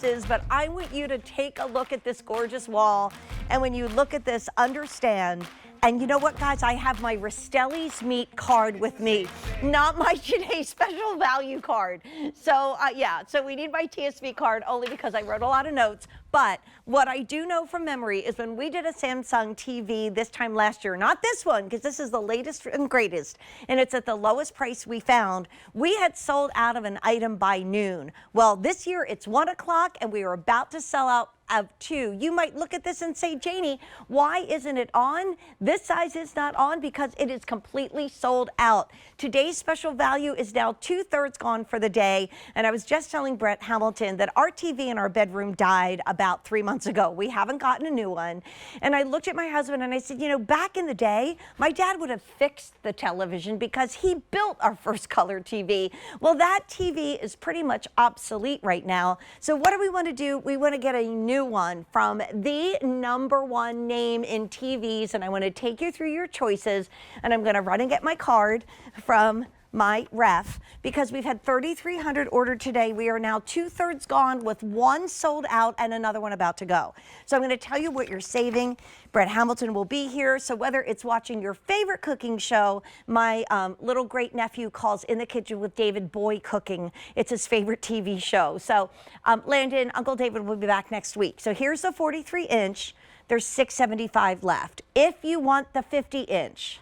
But I want you to take a look at this gorgeous wall, and when you look at this, understand. And you know what, guys? I have my Rastelli's Meat card with me, not my today's special value card. So so we need my TSV card only because I wrote a lot of notes. But what I do know from memory is when we did a Samsung TV this time last year, not this one, because this is the latest and greatest, and it's at the lowest price we found, we had sold out of an item by noon. Well, this year it's 1 o'clock, and we are about to sell out of 2. You might look at this and say, Janie, why isn't it on? This size is not on because it is completely sold out. Today's special value is now 2/3 gone for the day. And I was just telling Brett Hamilton that our TV in our bedroom died about 3 months ago. We haven't gotten a new one. And I looked at my husband and I said, you know, back in the day, my dad would have fixed the television because he built our first color TV. Well, that TV is pretty much obsolete right now. So what do we want to do? We want to get a new one from the #1 name in TVs, and I want to take you through your choices, and I'm going to run and get my card from my ref because we've had 3,300 ordered today. We are now 2/3 gone with one sold out and another one about to go. So I'm going to tell you what you're saving. Brett Hamilton will be here. So whether it's watching your favorite cooking show, my little great nephew calls In the Kitchen with David Boy Cooking. It's his favorite TV show. So Landon, Uncle David will be back next week. So here's the 43-inch. There's $675 left. If you want the 50-inch,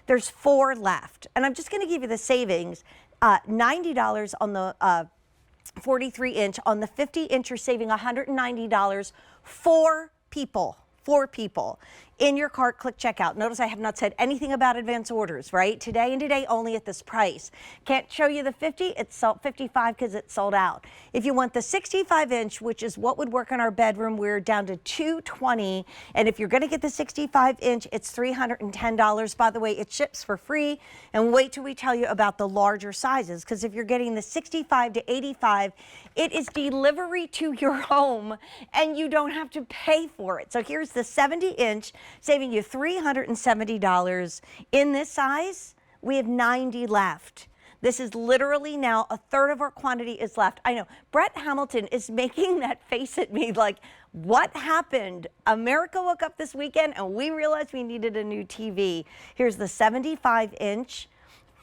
there's 4 left. And I'm just going to give you the savings. $90 on the 43-inch. On the 50-inch, you're saving $190. 4 people. 4 people. In your cart, click checkout. Notice I have not said anything about advance orders, right? Today and today only at this price. Can't show you the 50, it's 55 because it's sold out. If you want the 65-inch, which is what would work in our bedroom, we're down to $220. And if you're going to get the 65-inch, it's $310. By the way, it ships for free. And wait till we tell you about the larger sizes, because if you're getting the 65 to 85, it is delivery to your home and you don't have to pay for it. So here's the 70-inch. Saving you $370. In this size, we have 90 left. This is literally now 1/3 of our quantity is left. I know Brett Hamilton is making that face at me like, what happened? America woke up this weekend and we realized we needed a new TV. Here's the 75-inch.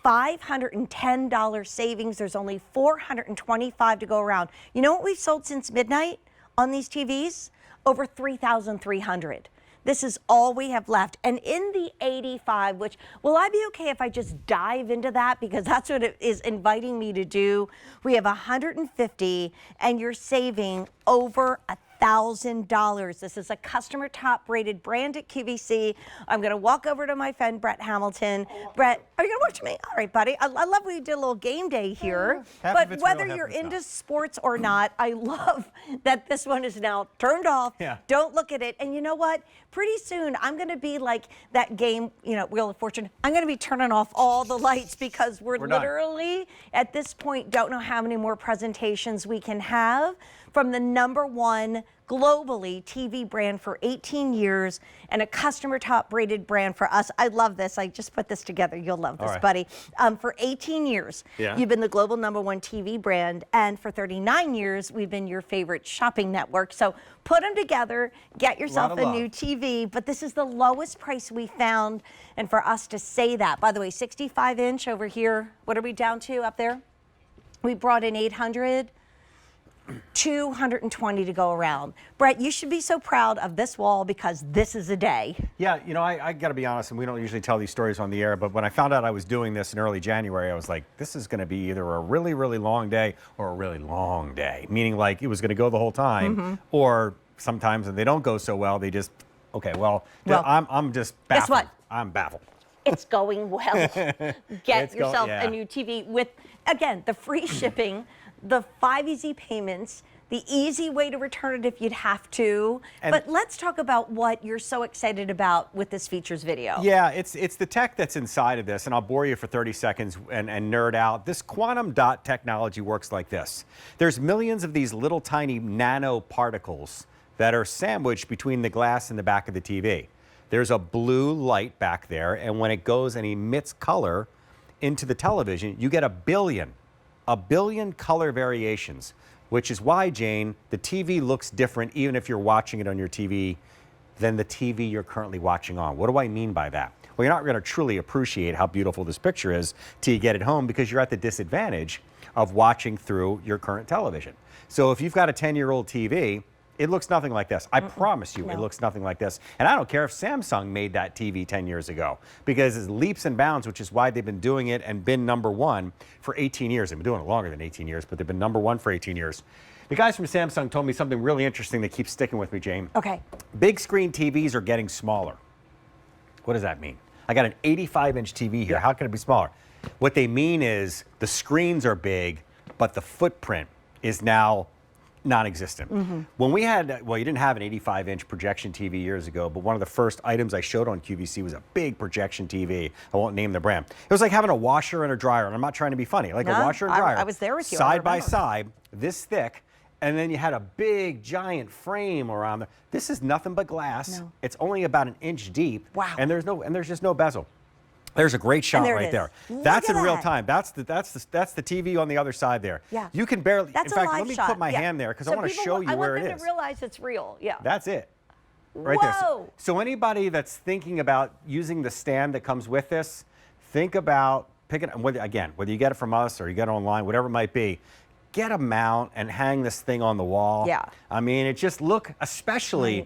$510 savings. There's only 425 to go around. You know what we've sold since midnight on these TVs? Over 3,300. This is all we have left. And in the 85, which, will I be okay if I just dive into that? Because that's what it is inviting me to do. We have 150 and you're saving over $1,000. This is a customer top rated brand at QVC. I'm going to walk over to my friend Brett Hamilton. Brett, are you going to watch me? All right, buddy. I love we did a little game day here. But whether you're into sports or not, I love that this one is now turned off. Yeah. Don't look at it. And you know what? Pretty soon I'm going to be like that game, you know, Wheel of Fortune. I'm going to be turning off all the lights because we're literally at this point don't know how many more presentations we can have from the #1 globally TV brand for 18 years and a customer top rated brand for us. I love this. I just put this together. You'll love this, buddy. For 18 years, you've been the global #1 TV brand. And for 39 years, we've been your favorite shopping network. So put them together, get yourself a new TV. But this is the lowest price we found. And for us to say that, by the way, 65-inch over here, what are we down to up there? We brought in 800. 220 to go around. Brett, you should be so proud of this wall because this is a day. Yeah, you know, I got to be honest, and we don't usually tell these stories on the air, but when I found out I was doing this in early January, I was like, this is going to be either a really, really long day or a really long day, meaning like it was going to go the whole time, or sometimes when they don't go so well, they just, okay, well I'm just baffled. Guess what? I'm baffled. It's going well. Get yourself a new TV with, again, the free shipping, the 5 easy payments, the easy way to return it if you'd have to. But let's talk about what you're so excited about with this features video. Yeah, it's the tech that's inside of this, and I'll bore you for 30 seconds and nerd out. This quantum dot technology works like this. There's millions of these little tiny nanoparticles that are sandwiched between the glass and the back of the TV. There's a blue light back there, and when it goes and emits color into the television, you get a billion color variations. which is why, Jane, the TV looks different even if you're watching it on your TV than the TV you're currently watching on. What do I mean by that? Well, you're not going to truly appreciate how beautiful this picture is till you get it home because you're at the disadvantage of watching through your current television. So if you've got a 10-year-old TV, it looks nothing like this. I promise you, it looks nothing like this. And I don't care if Samsung made that TV 10 years ago because it's leaps and bounds, which is why they've been doing it and been #1 for 18 years. They've been doing it longer than 18 years, but they've been #1 for 18 years. The guys from Samsung told me something really interesting that keeps sticking with me, Jane. Okay. Big screen TVs are getting smaller. What does that mean? I got an 85-inch TV here. How can it be smaller? What they mean is the screens are big, but the footprint is now non-existent. When we had, well, you didn't have an 85-inch projection TV years ago, but one of the first items I showed on QVC was a big projection TV. I won't name the brand. It was like having a washer and a dryer, and I'm not trying to be funny, like a washer and dryer. I was there with you. Side by side, this thick, and then you had a big, giant frame around there. This is nothing but glass. No. It's only about an inch deep. Wow. And there's just no bezel. There's a great shot there it right is. there. Look That's at in real that. time. That's the TV on the other side there. Yeah. You can barely. That's in a fact, live let me shot. put my hand there because I want to show you where it I want them is. to realize it's real. Yeah. That's it. Right there. Whoa. So anybody that's thinking about using the stand that comes with this, think about picking whether you get it from us or you get it online, whatever it might be. Get a mount and hang this thing on the wall. Yeah. I mean, it just especially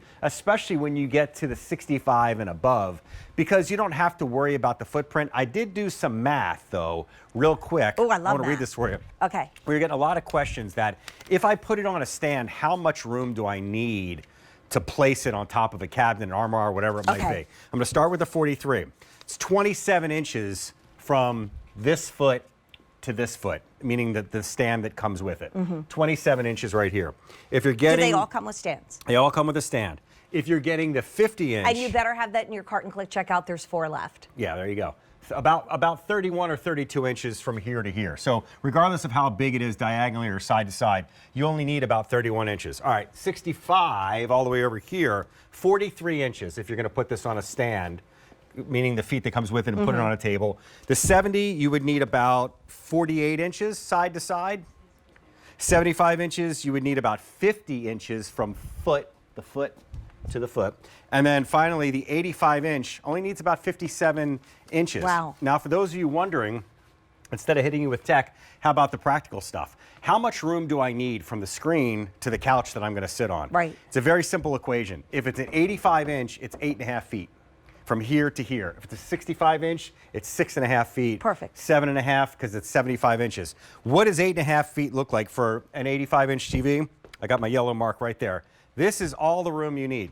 when you get to the 65 and above, because you don't have to worry about the footprint. I did do some math though, real quick. Oh, I love want to read math. this for you. Okay. We're getting a lot of questions that if I put it on a stand, how much room do I need to place it on top of a cabinet, an armoire, whatever it might be? I'm going to start with the 43. It's 27 inches from this foot to this foot, meaning that the stand that comes with it. 27 inches right here. If you're getting, Do they all come with stands? They all come with a stand. If you're getting the 50-inch, And you better have that in your cart and click checkout. There's 4 left. yeah, there you go. About 31 or 32 inches from here to here. So regardless of how big it is diagonally or side to side, you only need about 31 inches. All right, 65 all the way over here, 43 inches if you're going to put this on a stand, meaning the feet that comes with it and put it on a table. The 70, you would need about 48 inches side to side. 75 inches, you would need about 50 inches from the foot to the foot. And then finally, the 85-inch only needs about 57 inches. Wow. Now, for those of you wondering, instead of hitting you with tech, how about the practical stuff? How much room do I need from the screen to the couch that I'm going to sit on? Right. It's a very simple equation. If it's an 85-inch, it's 8.5 feet. From here to here. If it's a 65-inch, it's 6.5 feet. Perfect. 7.5 because it's 75 inches. What does 8.5 feet look like for an 85-inch TV? I got my yellow mark right there. This is all the room you need.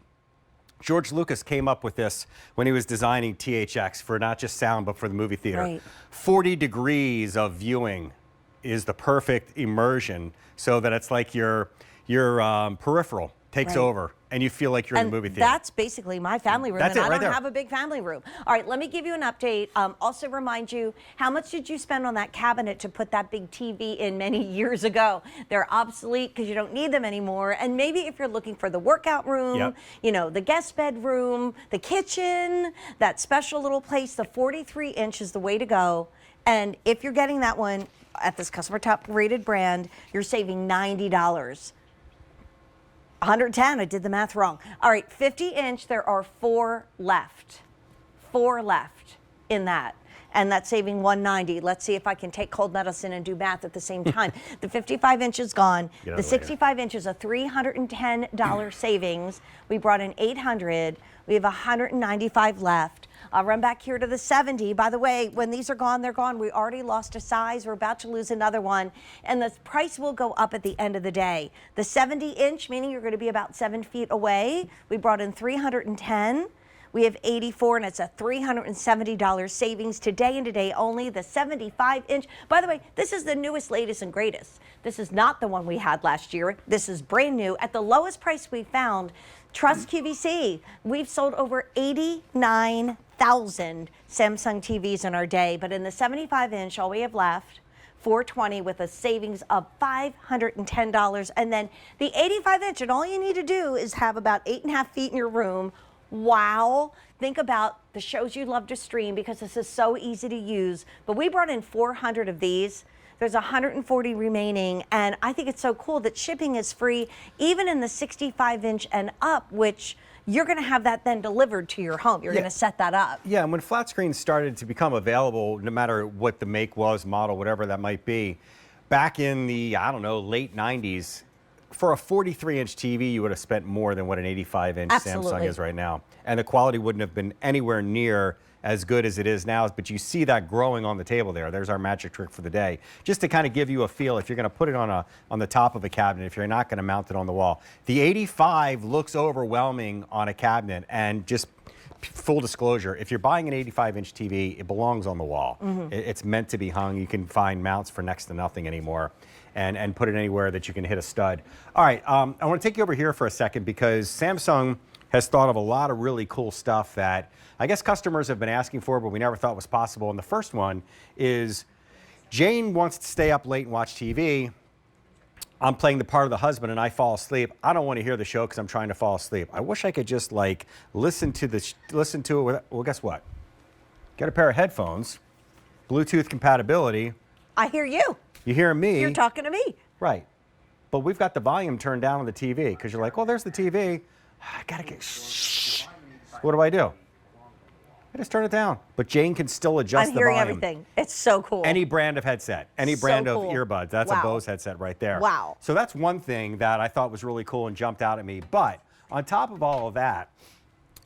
George Lucas came up with this when he was designing THX for not just sound, but for the movie theater. Right. 40 degrees of viewing is the perfect immersion so that it's like your peripheral takes over and you feel like you're in the movie theater. That's basically my family room. That's and it, I right don't there. have a big family room. All right, let me give you an update. Also remind you, how much did you spend on that cabinet to put that big TV in many years ago? They're obsolete because you don't need them anymore. And maybe if you're looking for the workout room, you know, the guest bedroom, the kitchen, that special little place, the 43-inch is the way to go. And if you're getting that one at this customer top rated brand, you're saving $90. 110, I did the math wrong. All right, 50-inch, there are 4 left. 4 left in that. And that's saving $190. Let's see if I can take cold medicine and do math at the same time. The 55-inch is gone. The 65-inch is a $310 savings. We brought in $800. We have $195 left. I'll run back here to the 70. By the way, when these are gone, they're gone. We already lost a size. We're about to lose another one. And the price will go up at the end of the day. The 70-inch, meaning you're going to be about 7 feet away, we brought in $310. We have 84, and it's a $370 savings today and today only. The 75-inch. By the way, this is the newest, latest, and greatest. This is not the one we had last year. This is brand new at the lowest price we found. Trust QVC. We've sold over 89,000 Samsung TVs in our day, but in the 75-inch, all we have left, $420 with a savings of $510. And then the 85-inch, and all you need to do is have about 8.5 feet in your room. Wow. Think about the shows you love to stream because this is so easy to use. But we brought in 400 of these. There's 140 remaining, and I think it's so cool that shipping is free, even in the 65-inch and up, which you're going to have that then delivered to your home. You're going to set that up. Yeah, and when flat screens started to become available, no matter what the make was, model, whatever that might be, back in the, I don't know, late 90s, for a 43-inch TV, you would have spent more than what an 85-inch Samsung is right now. And the quality wouldn't have been anywhere near as good as it is now, but you see that growing on the table there. There's our magic trick for the day. Just to kind of give you a feel, if you're going to put it on the top of a cabinet, if you're not going to mount it on the wall. The 85 looks overwhelming on a cabinet, and just full disclosure, if you're buying an 85-inch TV, it belongs on the wall. It's meant to be hung. You can find mounts for next to nothing anymore, and put it anywhere that you can hit a stud. All right, I want to take you over here for a second, because Samsung has thought of a lot of really cool stuff that I guess customers have been asking for, but we never thought was possible. And the first one is Jane wants to stay up late and watch TV. I'm playing the part of the husband and I fall asleep. I don't want to hear the show because I'm trying to fall asleep. I wish I could just like listen to it with, well, guess what? Get a pair of headphones, Bluetooth compatibility. I hear you. You hear me. You're talking to me. Right. But we've got the volume turned down on the TV, because you're like, well, there's the TV. I gotta get, shh. What do? I just turn it down. But Jane can still adjust the volume. I'm hearing everything. It's so cool. Any brand of headset, any brand of earbuds. That's a Bose headset right there. Wow. So that's one thing that I thought was really cool and jumped out at me. But on top of all of that,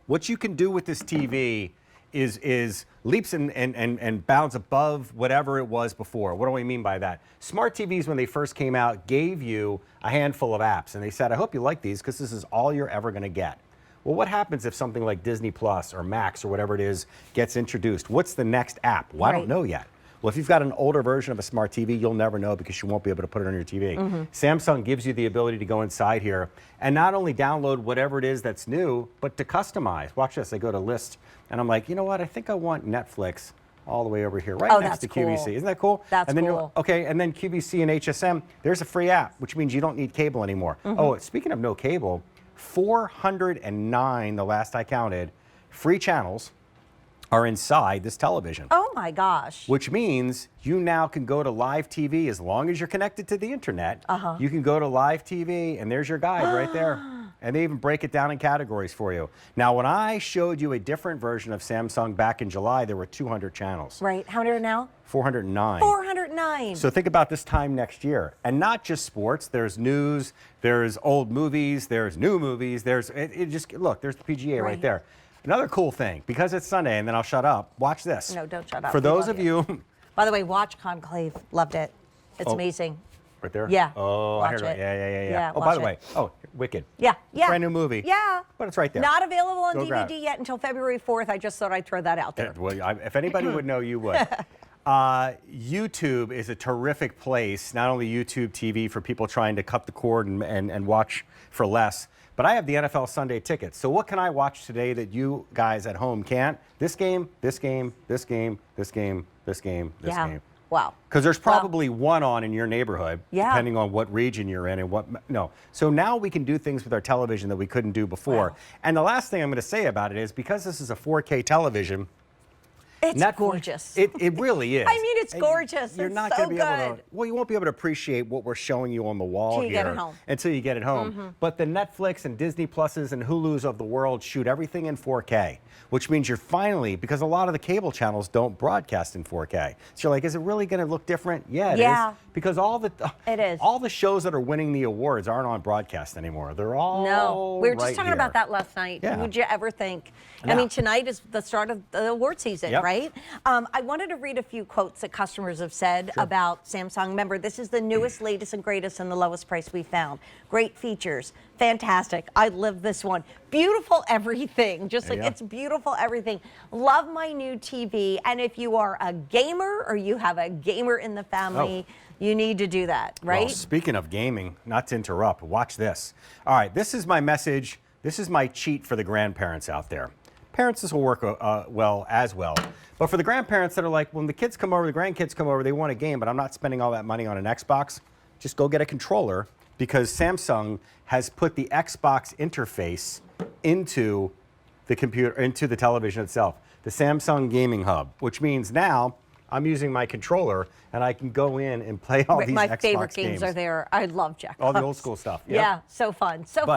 what you can do with this TV is leaps and bounds above whatever it was before. What do I mean by that? Smart TVs, when they first came out, gave you a handful of apps. And they said, I hope you like these, because this is all you're ever going to get. Well, what happens if something like Disney Plus or Max or whatever it is gets introduced? What's the next app? Well, I don't know yet. Well, if you've got an older version of a smart TV, you'll never know, because you won't be able to put it on your TV. Samsung gives you the ability to go inside here and not only download whatever it is that's new, but to customize. Watch this. I go to list and I'm like, you know what? I think I want Netflix all the way over here, right next to QVC. Isn't that cool? That's and then cool. Okay, and then QVC and HSM, there's a free app, which means you don't need cable anymore. Oh, speaking of no cable, 409, the last I counted, free channels are inside this television. Oh my gosh. Which means you now can go to live TV as long as you're connected to the internet. You can go to live TV and there's your guide right there. And they even break it down in categories for you. Now, when I showed you a different version of Samsung back in July, there were 200 channels. Right. How many are now? 409. 409. So think about this time next year. And not just sports. There's news, there's old movies, there's new movies, there's, look, there's the PGA right there. Another cool thing, because it's Sunday, and then I'll shut up, watch this. No, don't shut up. For those of you. By the way, watch Conclave. Loved it. It's amazing. Right there? Yeah. Oh, I heard it. Yeah. Oh, by the way, Wicked. Yeah. Brand new movie. Yeah. But it's right there. Not available on grab DVD yet until February 4th. I just thought I'd throw that out there. Well, if anybody would know, you would. YouTube is a terrific place, not only YouTube TV for people trying to cut the cord and watch for less, but I have the NFL Sunday tickets. So what can I watch today that you guys at home can't? This game, this game, this game, this game, this game, this game. Wow. Because there's probably one on in your neighborhood, depending on what region you're in and what, So now we can do things with our television that we couldn't do before. And the last thing I'm going to say about it is, because this is a 4K television, it's gorgeous. It really is. I mean, it's gorgeous. You're not going to be able to, well, you won't be able to appreciate what we're showing you on the wall until you get it home. Until you get it home. But the Netflix and Disney Pluses and Hulus of the world shoot everything in 4K, which means you're finally, because a lot of the cable channels don't broadcast in 4K. So you're like, is it really going to look different? Yeah, it is. Because all the shows that are winning the awards aren't on broadcast anymore. They're all we were just talking about that last night. Would you ever think? I mean, tonight is the start of the award season, right? I wanted to read a few quotes that customers have said about Samsung. Remember, this is the newest, latest, and greatest, and the lowest price we found. Great features. Fantastic. I live this one. Beautiful everything. Just like it's beautiful everything. Love my new TV. And if you are a gamer or you have a gamer in the family, you need to do that, right? Well, speaking of gaming, not to interrupt, watch this. All right, this is my message. This is my cheat for the grandparents out there. Parents, this will work as well. But for the grandparents that are like, when the kids come over, the grandkids come over, they want a game, but I'm not spending all that money on an Xbox, just go get a controller, because Samsung has put the Xbox interface into the computer, into the television itself. The Samsung Gaming Hub, which means now I'm using my controller, and I can go in and play all these My Xbox favorite games are there. I love Jack. all the old school stuff. Yep. Yeah, so fun. So